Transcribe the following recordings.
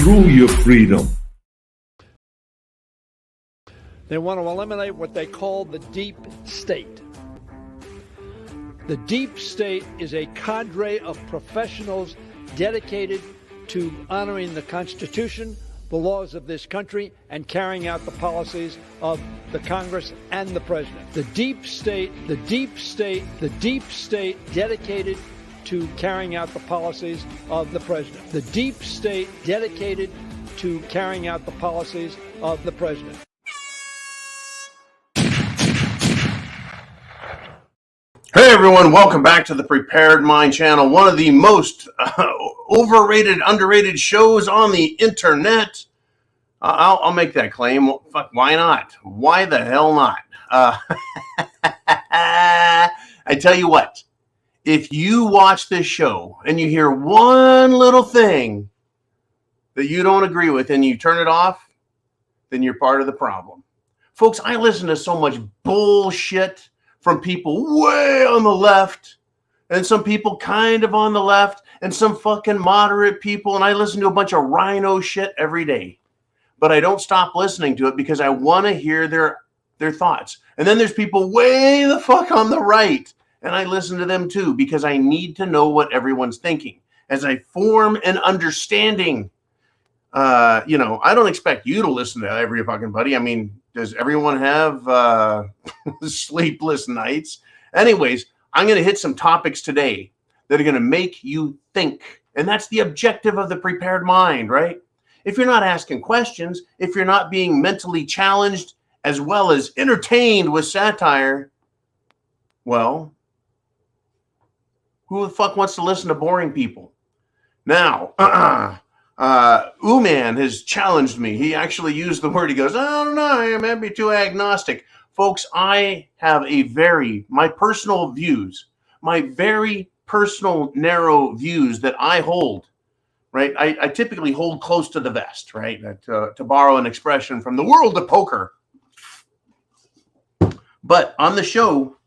Screw your freedom. They want to eliminate what they call the deep state. The deep state is a cadre of professionals dedicated to honoring the Constitution, the laws of this country, and carrying out the policies of the Congress and the President. The deep state dedicated to carrying out the policies of the President. The deep state dedicated to carrying out the policies of the President. Hey everyone, welcome back to the Prepared Mind channel, one of the most overrated, underrated shows on the internet. I'll make that claim. Fuck, why not? Why the hell not? I tell you what, if you watch this show and you hear one little thing that you don't agree with and you turn it off, then you're part of the problem. Folks, I listen to so much bullshit from people way on the left and some people kind of on the left and some fucking moderate people. And I listen to a bunch of rhino shit every day, but I don't stop listening to it because I want to hear their thoughts. And then there's people way the fuck on the right, and I listen to them too because I need to know what everyone's thinking as I form an understanding. I don't expect you to listen to every fucking buddy. I mean, does everyone have sleepless nights? Anyways, I'm going to hit some topics today that are going to make you think. And that's the objective of the prepared mind, right? If you're not asking questions, if you're not being mentally challenged as well as entertained with satire, well, who the fuck wants to listen to boring people? Now, Uman has challenged me. He actually used the word. He goes, I don't know, I might be too agnostic. Folks, I have my personal views, my very personal narrow views that I hold, right? I typically hold close to the vest, right? To borrow an expression from the world of poker. But on the show,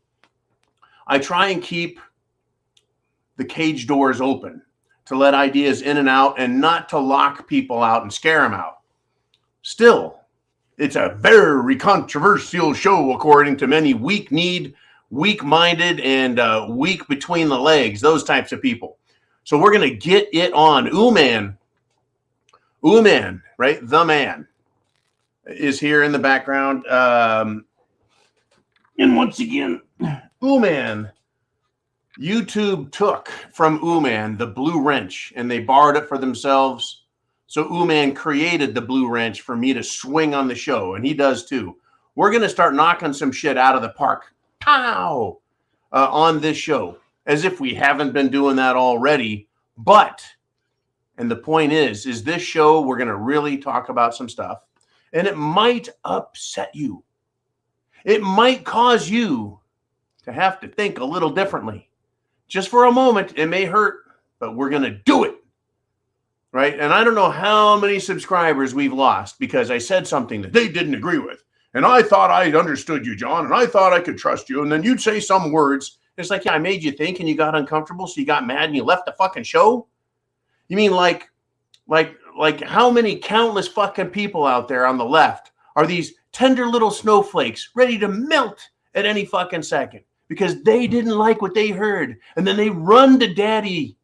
I try and keep the cage doors open to let ideas in and out and not to lock people out and scare them out. Still, it's a very controversial show, according to many weak-minded, and weak between the legs, those types of people. So we're going to get it on. Uman, right? The man is here in the background. And once again, Uman, YouTube took from Uman the blue wrench and they borrowed it for themselves. So Uman created the blue wrench for me to swing on the show, and he does too. We're going to start knocking some shit out of the park. Pow! On this show, as if we haven't been doing that already. But, and the point is this show, we're going to really talk about some stuff, and it might upset you. It might cause you to have to think a little differently. Just for a moment, it may hurt, but we're going to do it, right? And I don't know how many subscribers we've lost because I said something that they didn't agree with. And I thought I understood you, John, and I thought I could trust you. And then you'd say some words. It's like, yeah, I made you think and you got uncomfortable, so you got mad and you left the fucking show? You mean like how many countless fucking people out there on the left are these tender little snowflakes ready to melt at any fucking second because they didn't like what they heard, and then they run to daddy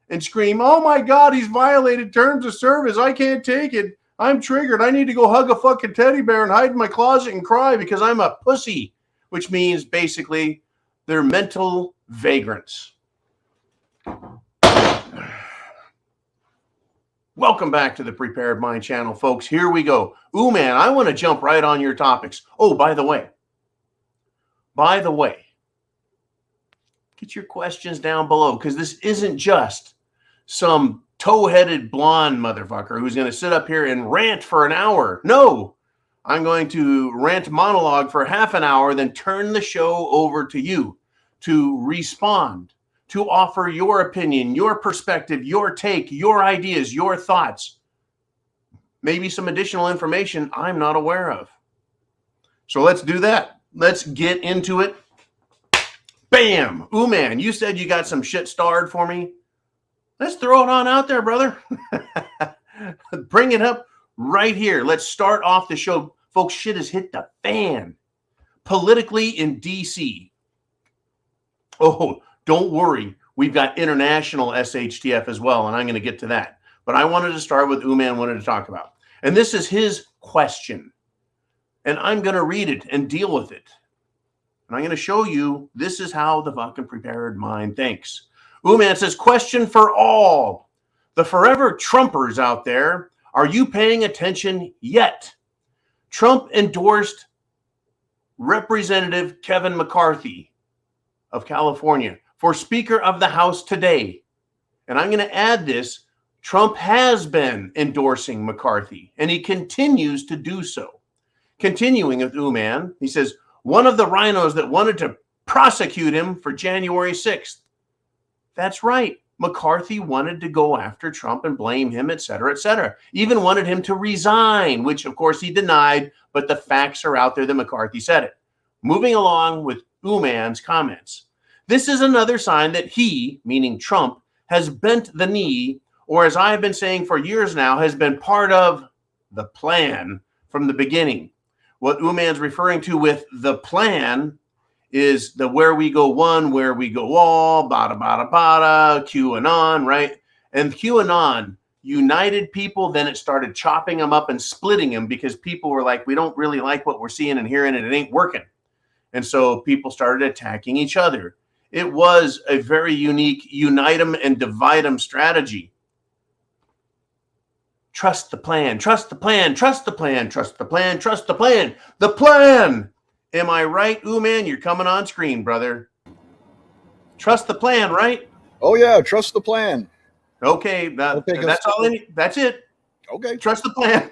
and scream, oh my God, he's violated terms of service. I can't take it. I'm triggered. I need to go hug a fucking teddy bear and hide in my closet and cry because I'm a pussy, which means basically they're mental vagrants. Welcome back to the Prepared Mind channel, folks. Here we go. Ooh, man, I want to jump right on your topics. Oh, by the way, get your questions down below, because this isn't just some toe-headed blonde motherfucker who's going to sit up here and rant for an hour. No, I'm going to rant monologue for half an hour, then turn the show over to you to respond, to offer your opinion, your perspective, your take, your ideas, your thoughts, maybe some additional information I'm not aware of. So let's do that. Let's get into it. Bam! Ooh, man, you said you got some shit starred for me. Let's throw it on out there, brother. Bring it up right here. Let's start off the show. Folks, shit has hit the fan. Politically in D.C. Oh, don't worry. We've got international SHTF as well, and I'm going to get to that. But I wanted to start with Uman wanted to talk about. And this is his question. And I'm going to read it and deal with it. And I'm going to show you this is how the fucking prepared mind thinks. Uman says, question for all. The forever Trumpers out there, are you paying attention yet? Trump endorsed Representative Kevin McCarthy of California for Speaker of the House today. And I'm going to add this. Trump has been endorsing McCarthy, and he continues to do so. Continuing with Uman, he says, one of the rhinos that wanted to prosecute him for January 6th. That's right. McCarthy wanted to go after Trump and blame him, et cetera, et cetera. Even wanted him to resign, which of course he denied, but the facts are out there that McCarthy said it. Moving along with Uman's comments. This is another sign that he, meaning Trump, has bent the knee, or as I've been saying for years now, has been part of the plan from the beginning. What Uman's referring to with the plan is the where we go one, where we go all, bada, bada, bada, QAnon, right? And QAnon united people, then it started chopping them up and splitting them because people were like, we don't really like what we're seeing and hearing and it ain't working. And so people started attacking each other. It was a very unique unite them and divide them strategy. Trust the plan, trust the plan, trust the plan, trust the plan, trust the plan. The plan. Am I right, Uman? You're coming on screen, brother. Trust the plan, right? Oh, yeah. Trust the plan. Okay. That's all I need. That's it. Okay. Trust the plan.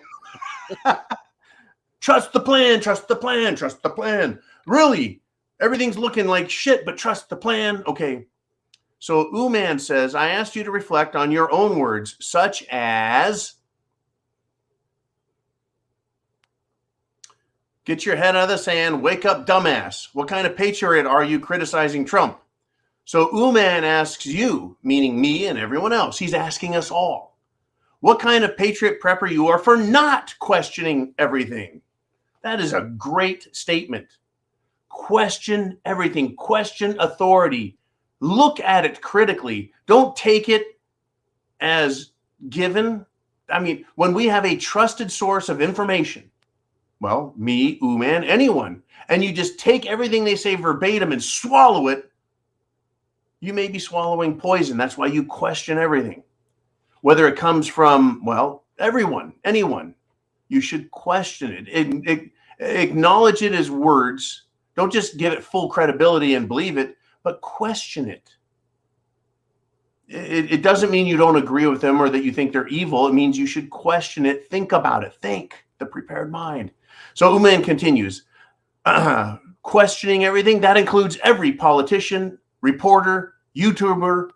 Trust the plan, trust the plan, trust the plan. Really? Everything's looking like shit, but trust the plan. Okay. So Uman says, I asked you to reflect on your own words, such as, get your head out of the sand, wake up, dumbass. What kind of patriot are you criticizing Trump? So Uman asks you, meaning me and everyone else, he's asking us all, what kind of patriot prepper you are for not questioning everything. That is a great statement. Question everything. Question authority. Look at it critically. Don't take it as given. I mean, when we have a trusted source of information, well, me, Uman, anyone, and you just take everything they say verbatim and swallow it, you may be swallowing poison. That's why you question everything. Whether it comes from, well, everyone, anyone, you should question it. Acknowledge it as words. Don't just give it full credibility and believe it, but question it. It doesn't mean you don't agree with them or that you think they're evil. It means you should question it. Think about it. Think. The prepared mind. So Uman continues, questioning everything. That includes every politician, reporter, YouTuber.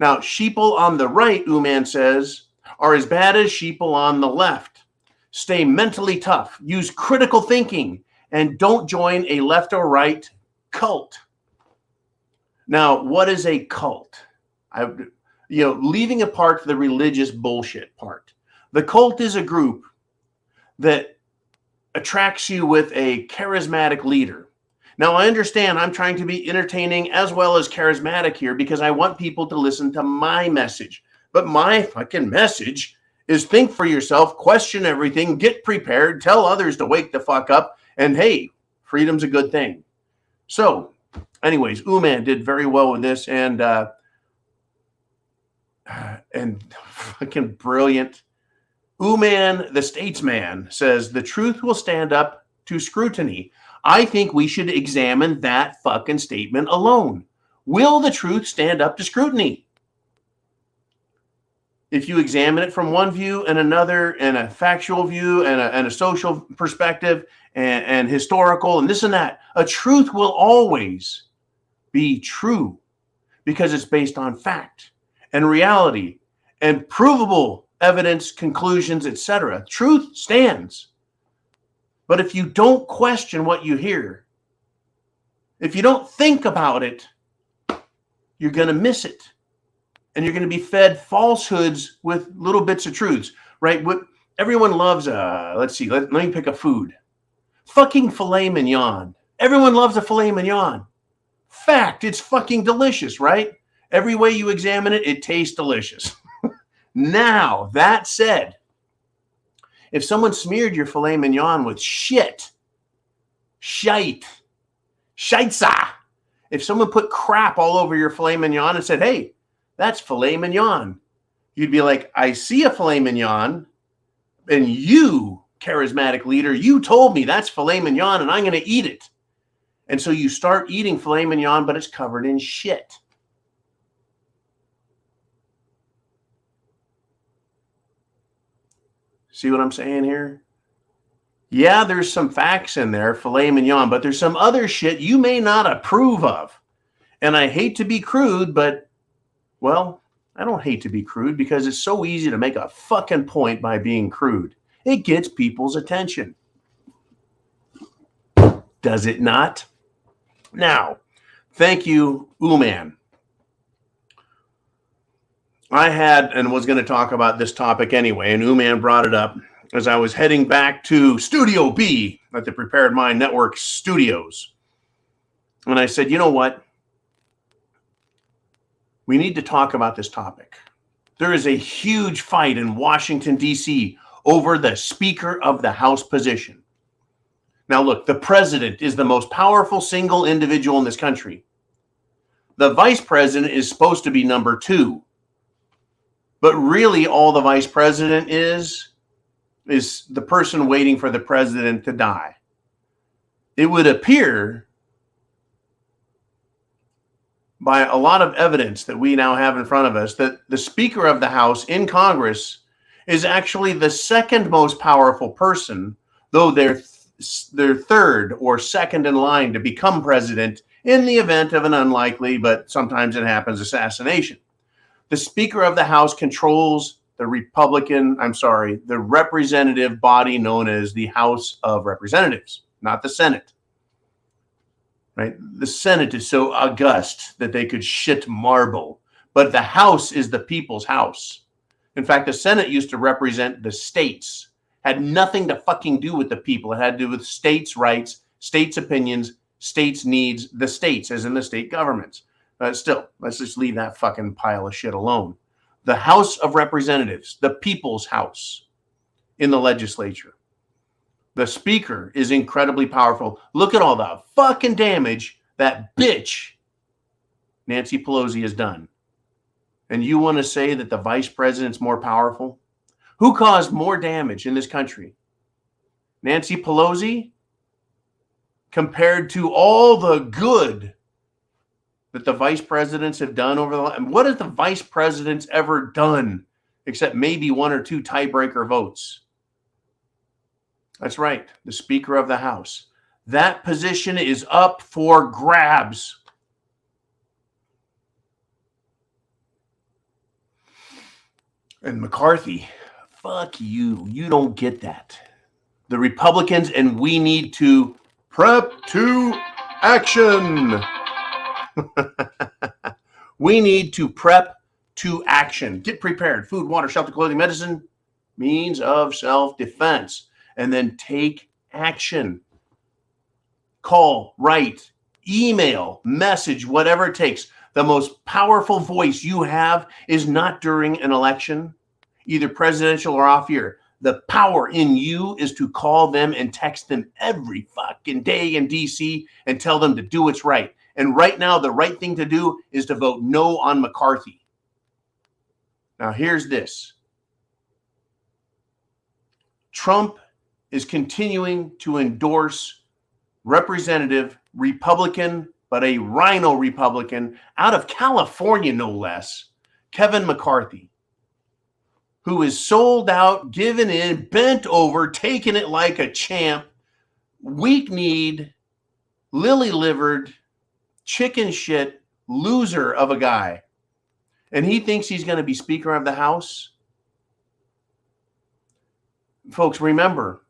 Now, sheeple on the right, Uman says, are as bad as sheeple on the left. Stay mentally tough. Use critical thinking. And don't join a left or right cult. Now, what is a cult? Leaving apart the religious bullshit part. The cult is a group that attracts you with a charismatic leader. Now, I understand I'm trying to be entertaining as well as charismatic here because I want people to listen to my message. But my fucking message is think for yourself, question everything, get prepared, tell others to wake the fuck up. And hey, freedom's a good thing. So, anyways, Uman did very well with this and fucking brilliant. Uman, the statesman, says the truth will stand up to scrutiny. I think we should examine that fucking statement alone. Will the truth stand up to scrutiny? If you examine it from one view and another, and a factual view and a social perspective and historical and this and that, a truth will always be true because it's based on fact and reality and provable evidence, conclusions, etc. Truth stands. But if you don't question what you hear, if you don't think about it, you're going to miss it. And you're going to be fed falsehoods with little bits of truths. right? What everyone loves, let's see, let me pick a food. Fucking filet mignon. Everyone loves a filet mignon. Fact, it's fucking delicious, right? Every way you examine it, it tastes delicious. Now, that said, if someone smeared your filet mignon with shite, scheitza, if someone put crap all over your filet mignon and said, hey, that's filet mignon, you'd be like, I see a filet mignon, and you, charismatic leader, you told me that's filet mignon, and I'm going to eat it. And so you start eating filet mignon, but it's covered in shit. See what I'm saying here? Yeah, there's some facts in there, filet mignon, but there's some other shit you may not approve of. And I hate to be crude, but, well, I don't hate to be crude because it's so easy to make a fucking point by being crude. It gets people's attention. Does it not? Now, thank you, Ooman. I had and was going to talk about this topic anyway, and Ooman brought it up as I was heading back to Studio B at the Prepared Mind Network studios. And I said, you know what? We need to talk about this topic. There is a huge fight in Washington, D.C. over the Speaker of the House position. Now, look, the president is the most powerful single individual in this country. The vice president is supposed to be number 2. But really, all the vice president is the person waiting for the president to die. It would appear by a lot of evidence that we now have in front of us that the Speaker of the House in Congress is actually the second most powerful person, though they're third or second in line to become president in the event of an unlikely, but sometimes it happens, assassination. The Speaker of the House controls the representative body known as the House of Representatives, not the Senate. Right? The Senate is so august that they could shit marble, but the House is the people's house. In fact, the Senate used to represent the states, had nothing to fucking do with the people. It had to do with states' rights, states' opinions, states' needs, the states, as in the state governments. But still, let's just leave that fucking pile of shit alone. The House of Representatives, the people's house in the legislature. The Speaker is incredibly powerful. Look at all the fucking damage that bitch Nancy Pelosi has done. And you want to say that the vice president's more powerful? Who caused more damage in this country? Nancy Pelosi? Compared to all the good that the vice presidents have done over the last, what have the vice presidents ever done except maybe 1 or 2 tiebreaker votes? That's right, the Speaker of the House. That position is up for grabs. And McCarthy, fuck you. You don't get that. The Republicans and we need to prep to action. We need to prep to action. Get prepared. Food, water, shelter, clothing, medicine, means of self-defense. And then take action. Call, write, email, message, whatever it takes. The most powerful voice you have is not during an election, either presidential or off year. The power in you is to call them and text them every fucking day in DC and tell them to do what's right. And right now, the right thing to do is to vote no on McCarthy. Now, here's this. Trump is continuing to endorse Representative Republican, but a rhino Republican out of California, no less, Kevin McCarthy, who is sold out, given in, bent over, taking it like a champ, weak-kneed, lily-livered, chicken shit loser of a guy. And he thinks he's going to be Speaker of the House. Folks, remember,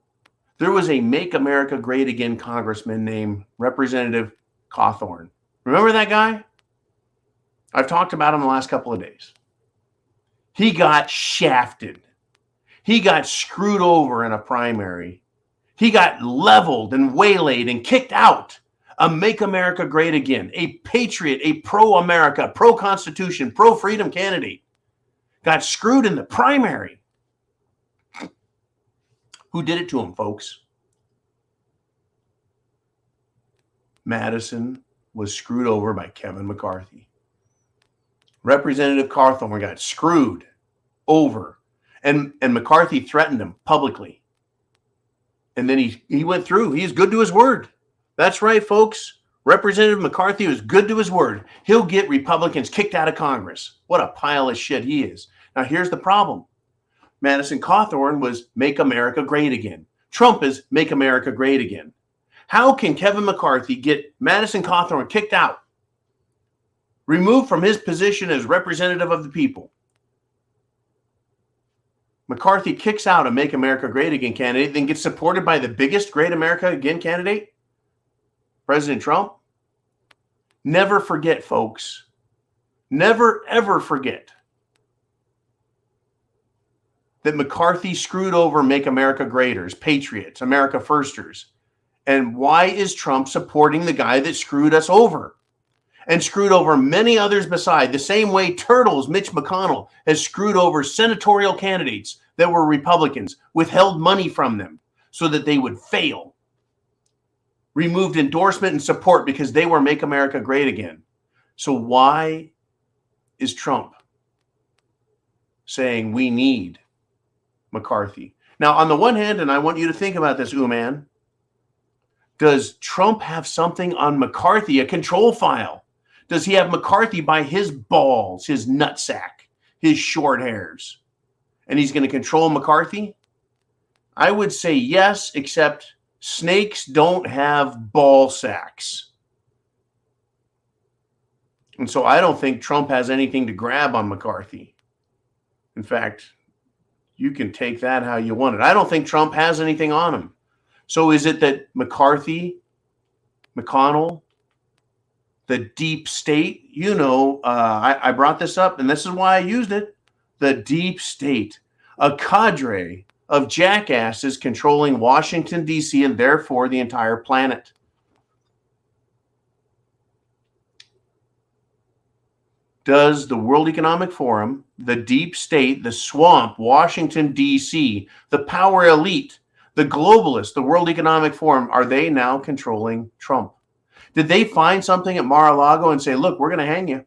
there was a Make America Great Again congressman named Representative Cawthorn. Remember that guy? I've talked about him the last couple of days. He got shafted. He got screwed over in a primary. He got leveled and waylaid and kicked out. A Make America Great Again, a patriot, a pro-America, pro-Constitution, pro-freedom candidate got screwed in the primary. Who did it to him, folks? Madison was screwed over by Kevin McCarthy. Representative Cawthorn got screwed over, and McCarthy threatened him publicly. And then he went through. He's good to his word. That's right, folks. Representative McCarthy was good to his word. He'll get Republicans kicked out of Congress. What a pile of shit he is. Now, here's the problem. Madison Cawthorn was Make America Great Again. Trump is Make America Great Again. How can Kevin McCarthy get Madison Cawthorn kicked out, removed from his position as representative of the people? McCarthy kicks out a Make America Great Again candidate, then gets supported by the biggest Great America Again candidate, President Trump. Never forget, folks. Never, ever forget that McCarthy screwed over Make America Greaters, patriots, America Firsters. And why is Trump supporting the guy that screwed us over and screwed over many others beside? The same way Turtles Mitch McConnell has screwed over senatorial candidates that were Republicans, withheld money from them so that they would fail, removed endorsement and support because they were Make America Great Again. So why is Trump saying we need McCarthy? Now, on the one hand, and I want you to think about this, man, does Trump have something on McCarthy, a control file? Does he have McCarthy by his balls, his nutsack, his short hairs? And he's going to control McCarthy? I would say yes, except snakes don't have ball sacks. And so I don't think Trump has anything to grab on McCarthy. In fact, you can take that how you want it. I don't think Trump has anything on him. So is it that McCarthy, McConnell, the deep state, I brought this up and this is why I used it. The deep state, a cadre of jackasses controlling Washington, D.C., and therefore the entire planet. Does the World Economic Forum, the deep state, the swamp, Washington, D.C., the power elite, the globalists, the World Economic Forum, are they now controlling Trump? Did they find something at Mar-a-Lago and say, look, we're going to hang you.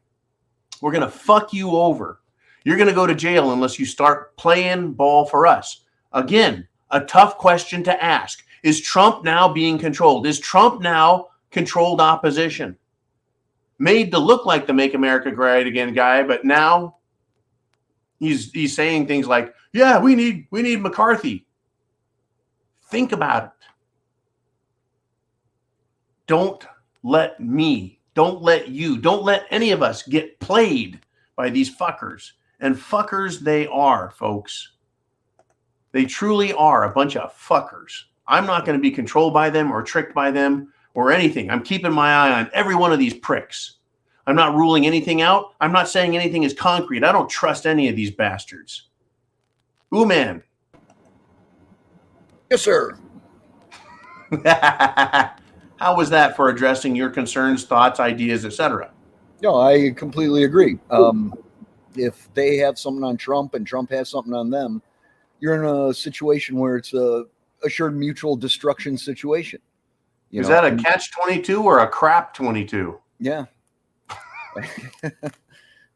We're going to fuck you over. You're going to go to jail unless you start playing ball for us. Again, a tough question to ask. Is Trump now being controlled? Is Trump now controlled opposition? Made to look like the Make America Great Again guy, but now he's saying things like, yeah, we need McCarthy. Think about it. Don't let me, don't let you, don't let any of us get played by these fuckers. And fuckers they are, folks. They truly are a bunch of fuckers. I'm not going to be controlled by them or tricked by them or anything. I'm keeping my eye on every one of these pricks. I'm not ruling anything out. I'm not saying anything is concrete. I don't trust any of these bastards. Man. Yes, sir. How was that for addressing your concerns, thoughts, ideas, etc.? No, I completely agree. If they have something on Trump and Trump has something on them, you're in a situation where it's a assured mutual destruction situation. Is that a catch-22 or a crap 22? Yeah.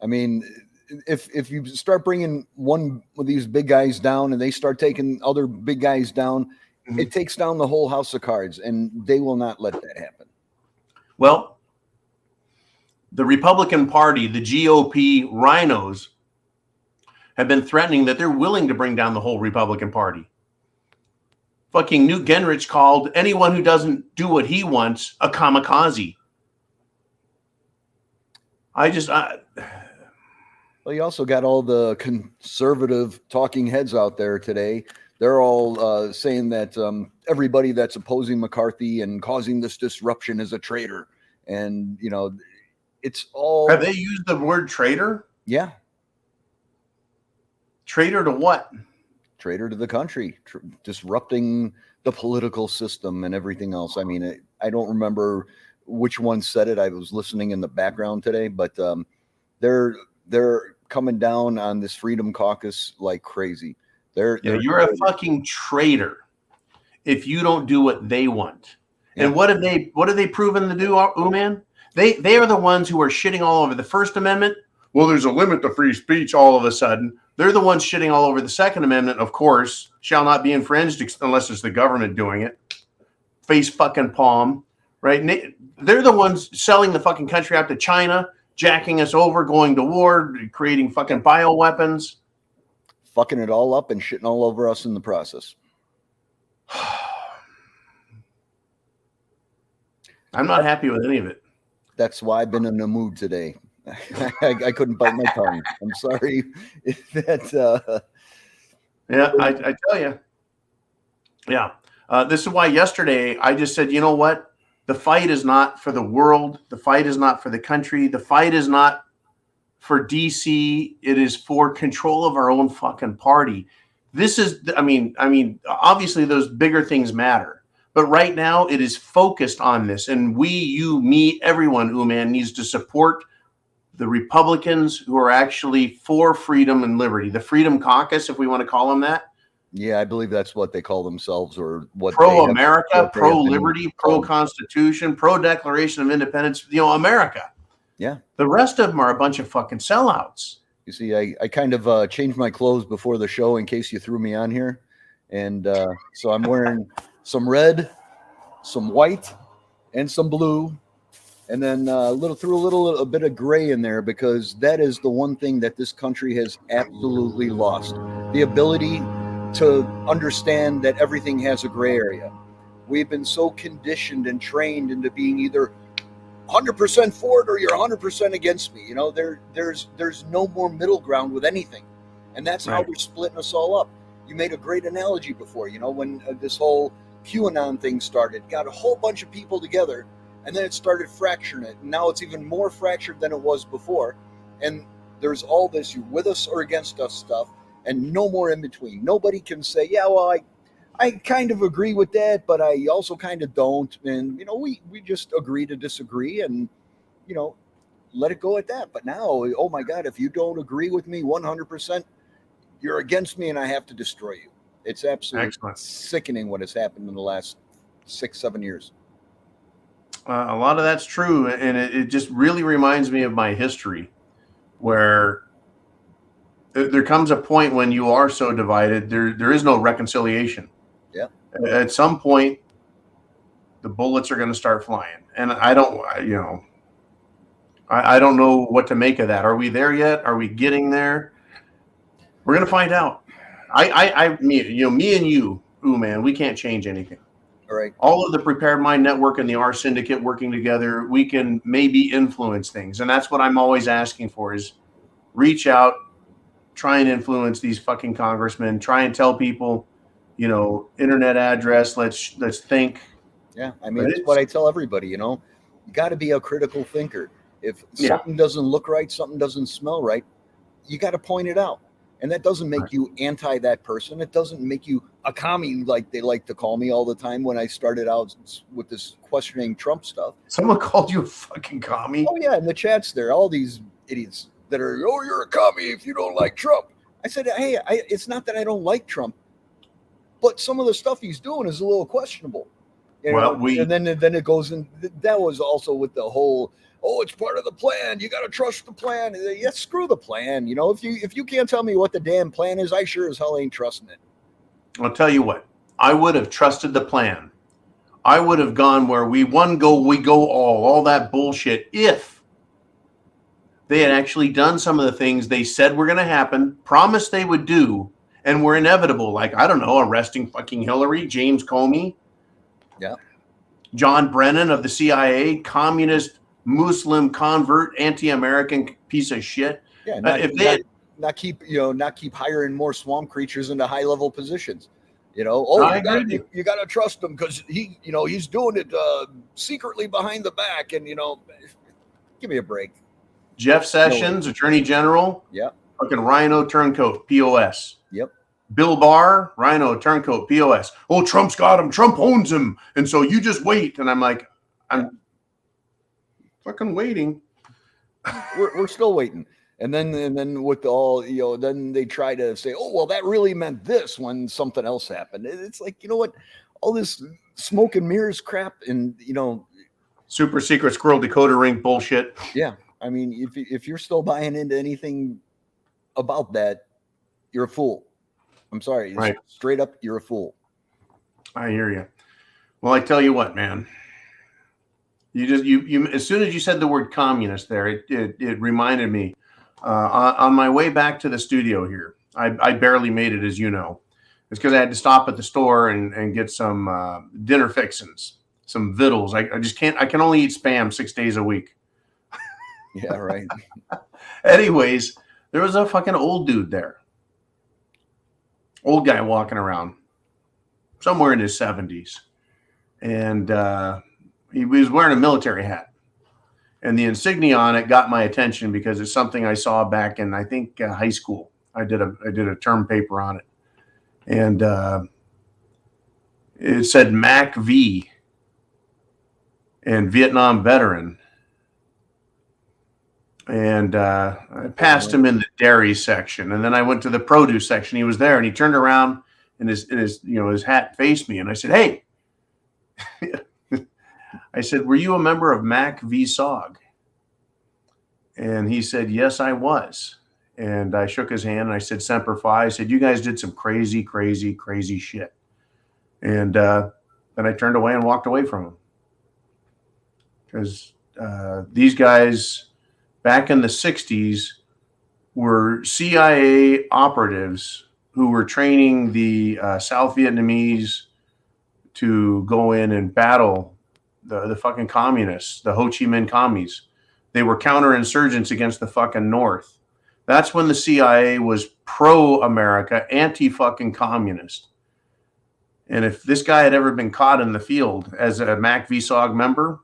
I mean, if you start bringing one of these big guys down and they start taking other big guys down, it takes down the whole house of cards, and they will not let that happen. Well, the Republican Party, the GOP rhinos, have been threatening that they're willing to bring down the whole Republican Party. Fucking Newt Gingrich called anyone who doesn't do what he wants a kamikaze. Well, you also got all the conservative talking heads out there today. They're all saying that everybody that's opposing McCarthy and causing this disruption is a traitor. And, it's all... Have they used the word traitor? Yeah. Traitor to what? traitor to the country, disrupting the political system and everything else. I mean, I don't remember which one said it. I was listening in the background today, but they're coming down on this Freedom Caucus like crazy. You're a fucking traitor if you don't do what they want. Yeah. And what have they proven to do, man? They are the ones who are shitting all over the First Amendment. Well, there's a limit to free speech all of a sudden. They're the ones shitting all over the Second Amendment, of course, shall not be infringed unless it's the government doing it. Face fucking palm, right? They're the ones selling the fucking country out to China, jacking us over, going to war, creating fucking bioweapons. Fucking it all up and shitting all over us in the process. I'm not happy with any of it. That's why I've been in the mood today. I couldn't bite my tongue. I'm sorry. Yeah, I tell you. Yeah. This is why yesterday I just said, you know what? The fight is not for the world. The fight is not for the country. The fight is not for DC. It is for control of our own fucking party. This is, I mean, obviously those bigger things matter. But right now it is focused on this. And we, you, me, everyone, man, needs to support the Republicans who are actually for freedom and liberty. The Freedom Caucus, if we want to call them that. Yeah, I believe that's what they call themselves, or what pro-America, pro-liberty, pro-Constitution, pro-Declaration of Independence, America. Yeah. The rest of them are a bunch of fucking sellouts. You see, I kind of changed my clothes before the show in case you threw me on here. And so I'm wearing some red, some white, and some blue. And then a bit of gray in there, because that is the one thing that this country has absolutely lost. The ability to understand that everything has a gray area. We've been so conditioned and trained into being either 100% for it or you're 100% against me. There's no more middle ground with anything. And that's how they're splitting us all up. You made a great analogy before, when this whole QAnon thing started, got a whole bunch of people together, and then it started fracturing it. And now it's even more fractured than it was before. And there's all this, you with us or against us stuff, and no more in between. Nobody can say, yeah, well, I kind of agree with that, but I also kind of don't. And, we just agree to disagree and, let it go at that. But now, oh my God, if you don't agree with me 100%, you're against me and I have to destroy you. It's absolutely sickening what has happened in the last 6-7 years. A lot of that's true. And it just really reminds me of my history, where there comes a point when you are so divided, there is no reconciliation. Yeah. At some point, the bullets are going to start flying. And I don't know what to make of that. Are we there yet? Are we getting there? We're going to find out. Me and you, man, we can't change anything. All right. All of the Prepared Mind Network and the R Syndicate working together, we can maybe influence things. And that's what I'm always asking for, is reach out, try and influence these fucking congressmen, try and tell people, internet address, let's think. Yeah. I mean, it's what I tell everybody, you got to be a critical thinker. If something doesn't look right, something doesn't smell right, you got to point it out. And that doesn't make you anti that person. It doesn't make you a commie, like they like to call me all the time when I started out with this questioning Trump stuff. Someone called you a fucking commie? Oh, yeah. In the chats there, all these idiots that are, you're a commie if you don't like Trump. I said, hey, it's not that I don't like Trump, but some of the stuff he's doing is a little questionable. And then it goes in. That was also with the whole, it's part of the plan. You got to trust the plan. Yeah, screw the plan. If you can't tell me what the damn plan is, I sure as hell ain't trusting it. I'll tell you what, I would have trusted the plan. I would have gone where we go all that bullshit, if they had actually done some of the things they said were going to happen, promised they would do, and were inevitable. Like, I don't know, arresting fucking Hillary, James Comey. Yeah. John Brennan of the CIA, communist, Muslim convert, anti-American piece of shit. Yeah, not keep hiring more swamp creatures into high-level positions. You got to trust him because he's doing it secretly behind the back, and give me a break. Jeff Sessions, Attorney General. Yeah. Fucking Rhino Turncoat, POS. Yep. Bill Barr, Rhino, Turncoat, POS. Oh, Trump's got him. Trump owns him. And so you just wait. And I'm like, I'm fucking waiting. We're still waiting. And then with all, then they try to say, oh, well, that really meant this when something else happened. It's like, you know what? All this smoke and mirrors crap and, super secret squirrel decoder ring bullshit. Yeah. I mean, if you're still buying into anything about that, you're a fool. I'm sorry. Right. Straight up, you're a fool. I hear you. Well, I tell you what, man. You as soon as you said the word communist there, it reminded me. On my way back to the studio here, I barely made it, as you know. It's because I had to stop at the store and get some dinner fixins, some vittles. I just can't. I can only eat Spam 6 days a week. Yeah, right. Anyways, there was a fucking old dude there. Old guy walking around, somewhere in his 70s. And he was wearing a military hat. And the insignia on it got my attention because it's something I saw back in, I think, high school. I did a term paper on it. And it said Mac V and Vietnam veteran. And I passed him in the dairy section. And then I went to the produce section. He was there and he turned around and his hat faced me. And I said, hey, I said, were you a member of Mac V SOG? And he said, yes, I was. And I shook his hand and I said, Semper Fi. I said, you guys did some crazy, crazy, crazy shit. And then I turned away and walked away from him. Because these guys back in the 60s were CIA operatives who were training the South Vietnamese to go in and battle the fucking communists, the Ho Chi Minh commies. They were counterinsurgents against the fucking North. That's when the CIA was pro-America, anti-fucking communist. And if this guy had ever been caught in the field as a Mac V SOG member,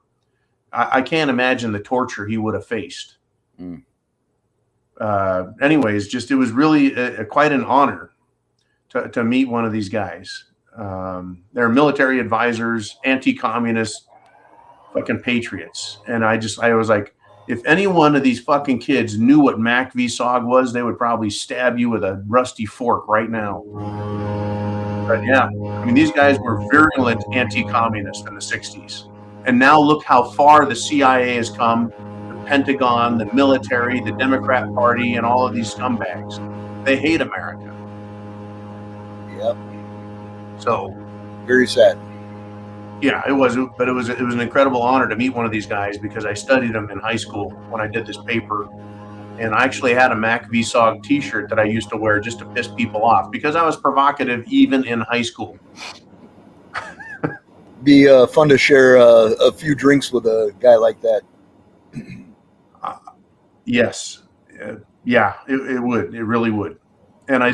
I can't imagine the torture he would have faced. Mm. Anyways, it was really quite an honor to meet one of these guys. They're military advisors, anti-communist, fucking patriots. And I was like, if any one of these fucking kids knew what Mac V SOG was, they would probably stab you with a rusty fork right now. But yeah, I mean, these guys were virulent anti-communist in the 60s. And now look how far the CIA has come, the Pentagon, the military, the Democrat Party, and all of these scumbags. They hate America. Yep. So very sad. Yeah, it was an incredible honor to meet one of these guys because I studied them in high school when I did this paper. And I actually had a Mac V SOG t-shirt that I used to wear just to piss people off because I was provocative even in high school. Be fun to share a few drinks with a guy like that. Yes. Yeah, it would. It really would. And I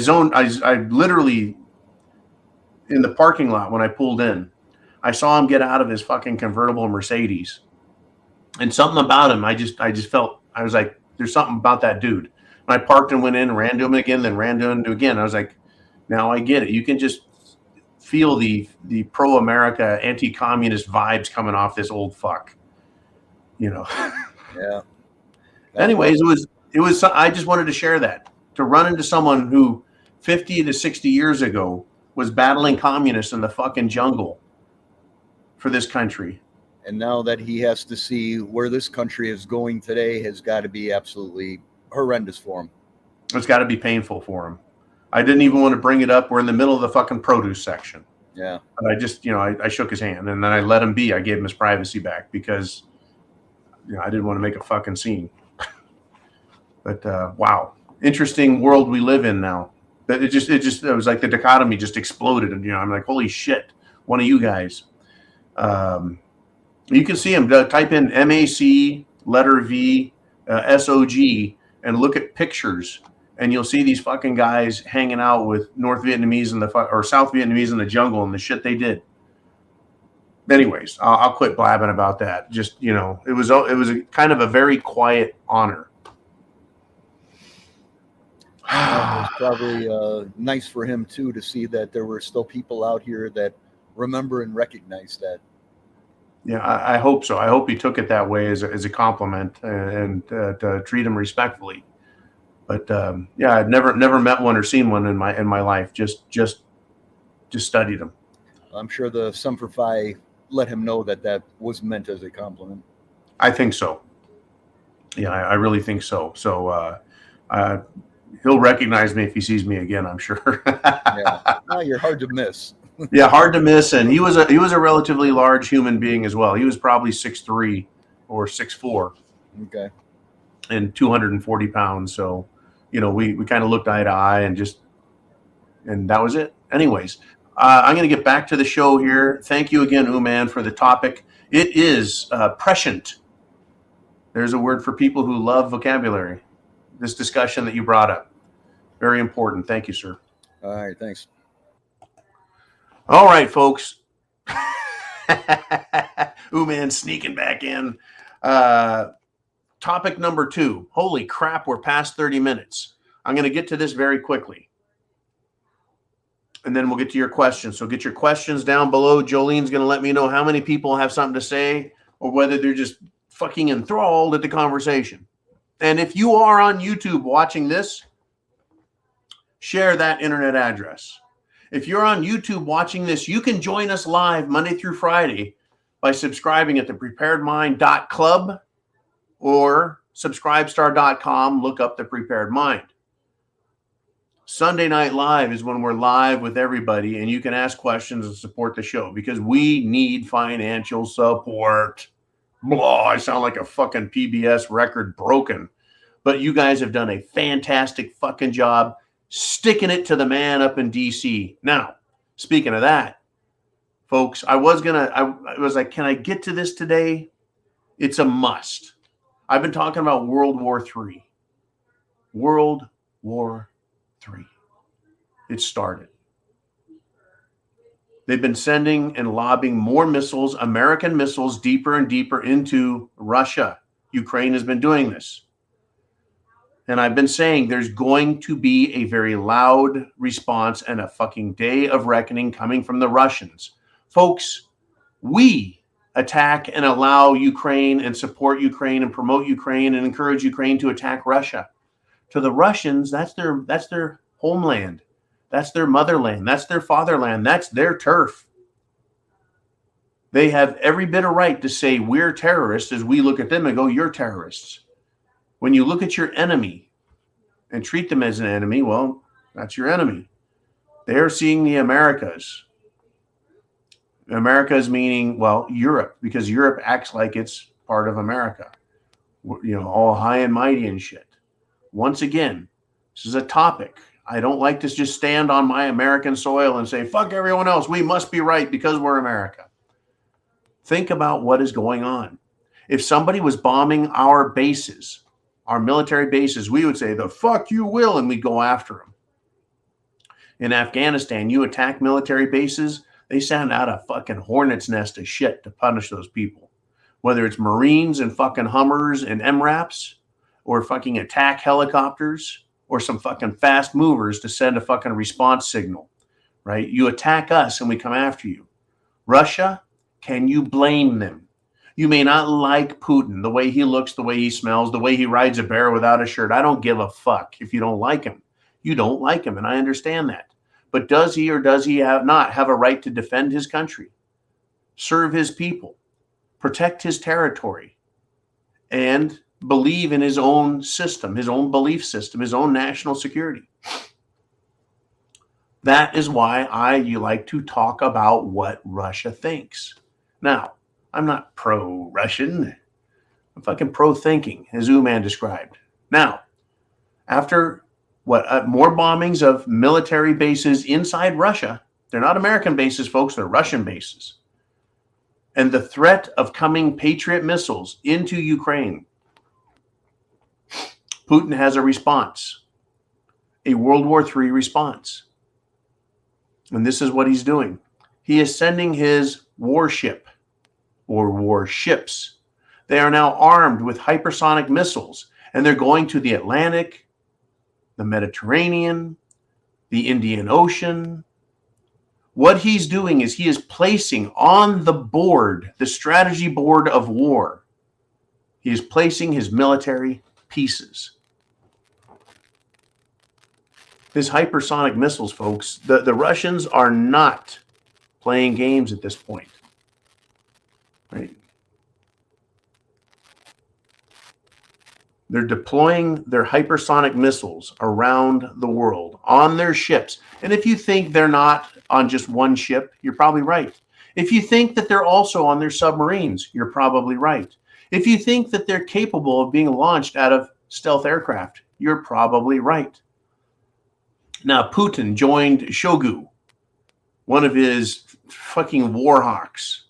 literally, in the parking lot when I pulled in, I saw him get out of his fucking convertible Mercedes. And something about him, I just felt, I was like, there's something about that dude. And I parked and went in and ran to him again, then ran to him again. I was like, now I get it. You can just feel the pro-America, anti-communist vibes coming off this old fuck. Yeah. Anyways, it was. I just wanted to share that, to run into someone who 50 to 60 years ago was battling communists in the fucking jungle for this country. And now that he has to see where this country is going today has got to be absolutely horrendous for him. It's got to be painful for him. I didn't even want to bring it up. We're in the middle of the fucking produce section. Yeah. But I just, I shook his hand and then I let him be. I gave him his privacy back because, I didn't want to make a fucking scene. But wow, interesting world we live in now. But it was like the dichotomy just exploded, and I'm like, holy shit, one of you guys. You can see him. Type in MAC letter V SOG and look at pictures, and you'll see these fucking guys hanging out with North Vietnamese or South Vietnamese in the jungle and the shit they did. Anyways, I'll quit blabbing about that. Just it was a kind of a very quiet honor. probably nice for him too to see that there were still people out here that remember and recognize that. Yeah, I hope so. I hope he took it that way as a compliment and to treat him respectfully. But yeah, I've never met one or seen one in my life. Just studied them. I'm sure the Semper Fi let him know that was meant as a compliment. I think so. Yeah, I really think so. So he'll recognize me if he sees me again, I'm sure. Yeah, no, you're hard to miss. Yeah, hard to miss. And he was a relatively large human being as well. He was probably 6'3" or 6'4". Okay. And 240 pounds. So, we kind of looked eye to eye and that was it. Anyways, I'm going to get back to the show here. Thank you again, Uman, for the topic. It is prescient. There's a word for people who love vocabulary. This discussion that you brought up. Very important. Thank you, sir. All right. Thanks. All right, folks. Uman sneaking back in. Topic number 2. Holy crap, we're past 30 minutes. I'm going to get to this very quickly. And then we'll get to your questions. So get your questions down below. Jolene's going to let me know how many people have something to say or whether they're just fucking enthralled at the conversation. And if you are on YouTube watching this, share that internet address. If you're on YouTube watching this, you can join us live Monday through Friday by subscribing at thepreparedmind.club or subscribestar.com. Look up The Prepared Mind. Sunday Night Live is when we're live with everybody and you can ask questions and support the show because we need financial support. Blah, I sound like a fucking PBS record broken. But you guys have done a fantastic fucking job sticking it to the man up in DC. Now, speaking of that, folks, I was like, can I get to this today? It's a must. I've been talking about World War III. World War III. It started. They've been sending and lobbing more missiles, American missiles, deeper and deeper into Russia. Ukraine has been doing this. And I've been saying there's going to be a very loud response and a fucking day of reckoning coming from the Russians. Folks, we attack and allow Ukraine and support Ukraine and promote Ukraine and encourage Ukraine to attack Russia. To the Russians, that's their homeland. That's their motherland. That's their fatherland. That's their turf. They have every bit of right to say we're terrorists as we look at them and go, you're terrorists. When you look at your enemy and treat them as an enemy, well, that's your enemy. They're seeing the Americas. Americas meaning, well, Europe, because Europe acts like it's part of America. All high and mighty and shit. Once again, this is a topic. I don't like to just stand on my American soil and say, fuck everyone else. We must be right because we're America. Think about what is going on. If somebody was bombing our bases, our military bases, we would say, the fuck you will, and we'd go after them. In Afghanistan, you attack military bases, they send out a fucking hornet's nest of shit to punish those people. Whether it's Marines and fucking Hummers and MRAPs, or fucking attack helicopters, or some fucking fast movers to send a fucking response signal, right? You attack us and we come after you. Russia, can you blame them? You may not like Putin, the way he looks, the way he smells, the way he rides a bear without a shirt. I don't give a fuck if you don't like him. You don't like him, and I understand that. But does he or does he not have a right to defend his country, serve his people, protect his territory, and believe in his own system, his own belief system, his own national security? That is why you like to talk about what Russia thinks. Now, I'm not pro-Russian. I'm fucking pro-thinking, as Uman described. Now, after more bombings of military bases inside Russia, they're not American bases, folks, they're Russian bases. And the threat of coming Patriot missiles into Ukraine, Putin has a response, a World War III response. And this is what he's doing. He is sending his warship or warships. They are now armed with hypersonic missiles, and they're going to the Atlantic, the Mediterranean, the Indian Ocean. What he's doing is he is placing on the board, the strategy board of war, he is placing his military pieces. His hypersonic missiles, folks, the Russians are not playing games at this point. Right? They're deploying their hypersonic missiles around the world on their ships. And if you think they're not on just one ship, you're probably right. If you think that they're also on their submarines, you're probably right. If you think that they're capable of being launched out of stealth aircraft, you're probably right. Now, Putin joined Shogu, one of his fucking war hawks.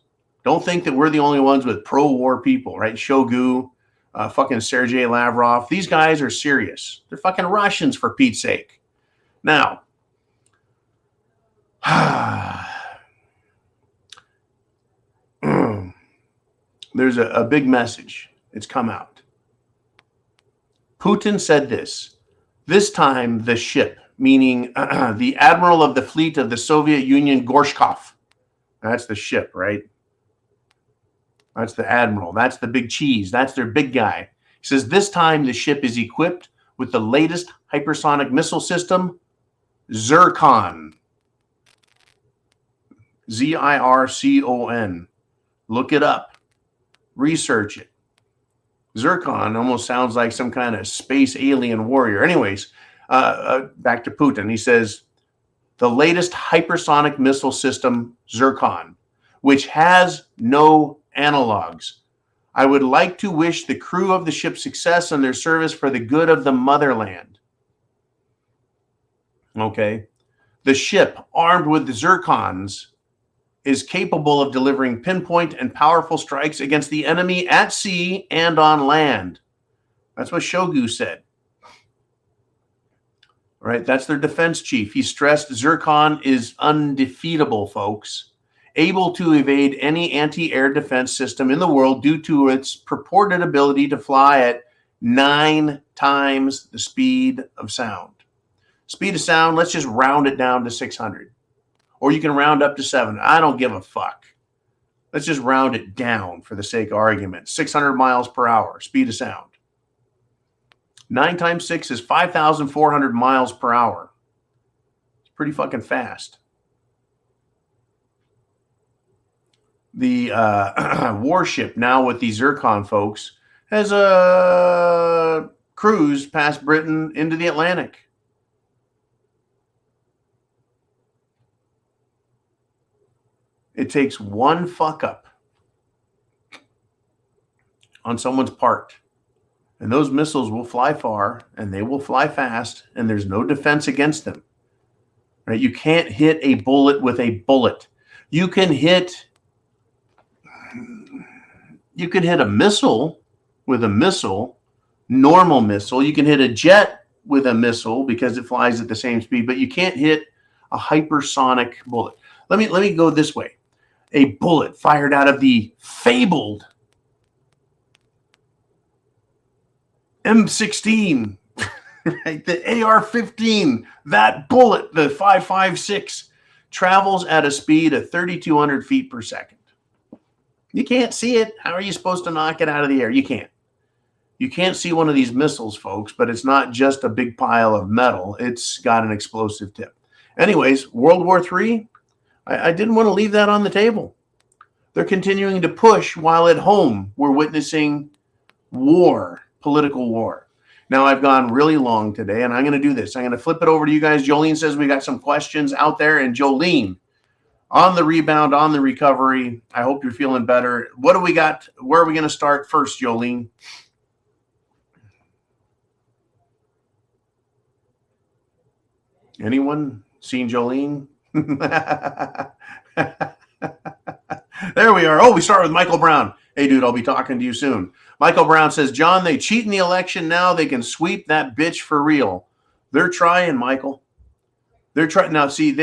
Don't think that we're the only ones with pro-war people, right? Shogu, fucking Sergei Lavrov. These guys are serious. They're fucking Russians, for Pete's sake. Now, there's a big message. It's come out. Putin said this time the ship, meaning the admiral of the fleet of the Soviet Union, Gorshkov. That's the ship, right? That's the admiral. That's the big cheese. That's their big guy. He says this time the ship is equipped with the latest hypersonic missile system, Zircon. Zircon. Look it up. Research it. Zircon almost sounds like some kind of space alien warrior. Anyways, back to Putin. He says the latest hypersonic missile system, Zircon, which has no analogs. I would like to wish the crew of the ship success in their service for the good of the motherland. Okay. The ship, armed with the Zircons, is capable of delivering pinpoint and powerful strikes against the enemy at sea and on land. That's what Shogu said. All right, that's their defense chief. He stressed Zircon is undefeatable, folks, able to evade any anti-air defense system in the world due to its purported ability to fly at 9 times the speed of sound. Speed of sound, let's just round it down to 600. Or you can round up to 7. I don't give a fuck. Let's just round it down for the sake of argument. 600 miles per hour, speed of sound. 9 times 6 is 5,400 miles per hour. It's pretty fucking fast. The warship now with the Zircon folks has a cruise past Britain into the Atlantic. It takes one fuck up on someone's part, and those missiles will fly far and they will fly fast, and there's no defense against them. Right? You can't hit a bullet with a bullet. You can hit a missile with a missile, normal missile. You can hit a jet with a missile because it flies at the same speed, but you can't hit a hypersonic bullet. Let me go this way. A bullet fired out of the fabled M16, right? The AR-15, that bullet, the 5.56, travels at a speed of 3,200 feet per second. You can't see it. How are you supposed to knock it out of the air? You can't. You can't see one of these missiles, folks, but it's not just a big pile of metal. It's got an explosive tip. Anyways, World War III, I didn't want to leave that on the table. They're continuing to push while at home we're witnessing war, political war. Now, I've gone really long today, and I'm going to do this. I'm going to flip it over to you guys. Jolene says we got some questions out there. And Jolene, on the rebound, on the recovery, I hope you're feeling better. What do we got? Where are we going to start first, Jolene? Anyone seen Jolene? There we are. Oh, we start with Michael Brown. Hey, dude, I'll be talking to you soon. Michael Brown says, John, they cheat in the election now. They can sweep that bitch for real. They're trying, Michael. They're trying. Now, see,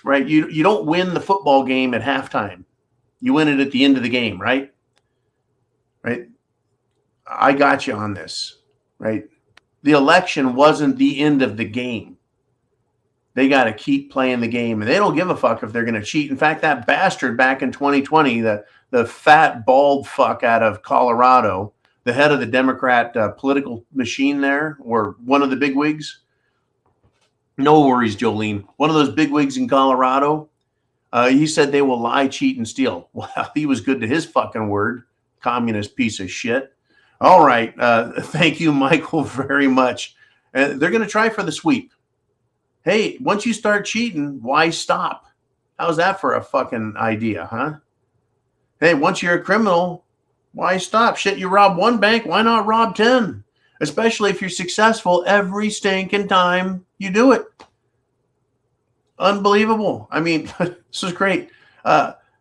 right? You don't win the football game at halftime. You win it at the end of the game, right? Right? I got you on this, right? The election wasn't the end of the game. They got to keep playing the game, and they don't give a fuck if they're going to cheat. In fact, that bastard back in 2020, the fat, bald fuck out of Colorado, the head of the Democrat political machine there, or one of the bigwigs. No worries, Jolene. One of those bigwigs in Colorado. He said they will lie, cheat, and steal. Well, he was good to his fucking word. Communist piece of shit. All right. Thank you, Michael, very much. They're going to try for the sweep. Hey, once you start cheating, why stop? How's that for a fucking idea, huh? Hey, once you're a criminal, why stop? Shit, you rob one bank, why not rob 10? Especially if you're successful every stinking time you do it. Unbelievable. I mean, this is great.